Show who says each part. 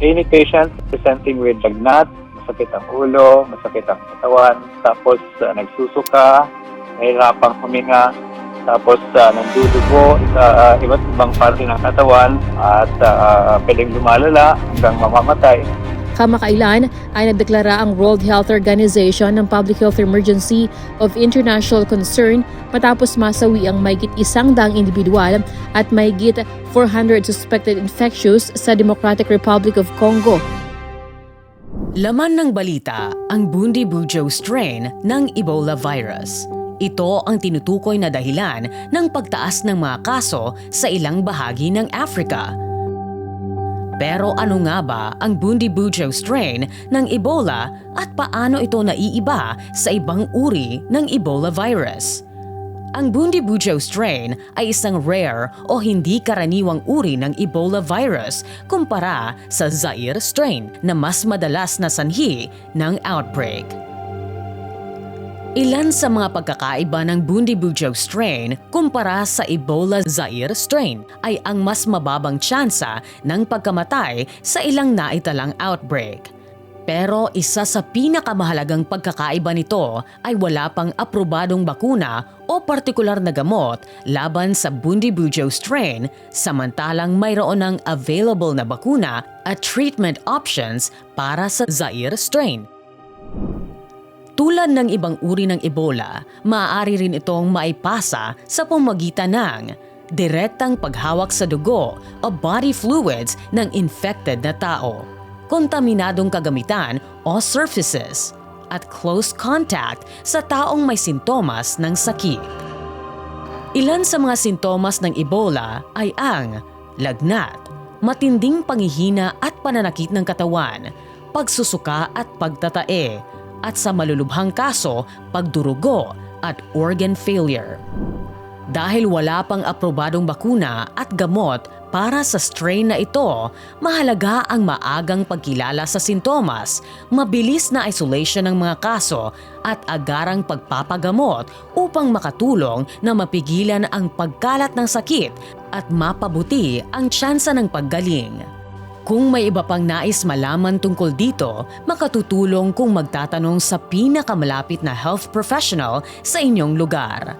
Speaker 1: Any patient presenting with lagnat, masakit ang ulo, masakit ang katawan, tapos nagsusuka, nahihirapang huminga, tapos nandudugo sa iba't ibang parte ng katawan at pwedeng lumalala hanggang mamamatay.
Speaker 2: Kamakailan ay nagdeklara ang World Health Organization ng Public Health Emergency of International Concern matapos masawi ang mahigit 100 individual at mahigit 400 suspected infectious sa Democratic Republic of Congo.
Speaker 3: Laman ng balita ang Bundibugyo strain ng Ebola virus. Ito ang tinutukoy na dahilan ng pagtaas ng mga kaso sa ilang bahagi ng Africa. Pero ano nga ba ang Bundibugyo strain ng Ebola at paano ito naiiba sa ibang uri ng Ebola virus? Ang Bundibugyo strain ay isang rare o hindi karaniwang uri ng Ebola virus kumpara sa Zaire strain na mas madalas na sanhi ng outbreak. Ilan sa mga pagkakaiba ng Bundibugyo strain kumpara sa Ebola Zaire strain ay ang mas mababang tsansa ng pagkamatay sa ilang naitalang outbreak. Pero isa sa pinakamahalagang pagkakaiba nito ay wala pang aprobadong bakuna o partikular na gamot laban sa Bundibugyo strain, samantalang mayroon ng available na bakuna at treatment options para sa Zaire strain. Tulad ng ibang uri ng Ebola, maaari rin itong maipasa sa pamamagitan ng direktang paghawak sa dugo o body fluids ng infected na tao, kontaminadong kagamitan o surfaces, at close contact sa taong may sintomas ng sakit. Ilan sa mga sintomas ng Ebola ay ang lagnat, matinding panghihina at pananakit ng katawan, pagsusuka at pagtatae, at sa malulubhang kaso, pagdurugo at organ failure. Dahil wala pang aprobadong bakuna at gamot para sa strain na ito, mahalaga ang maagang pagkilala sa sintomas, mabilis na isolation ng mga kaso at agarang pagpapagamot upang makatulong na mapigilan ang pagkalat ng sakit at mapabuti ang tsansa ng paggaling. Kung may iba pang nais malaman tungkol dito, makatutulong kung magtatanong sa pinakamalapit na health professional sa inyong lugar.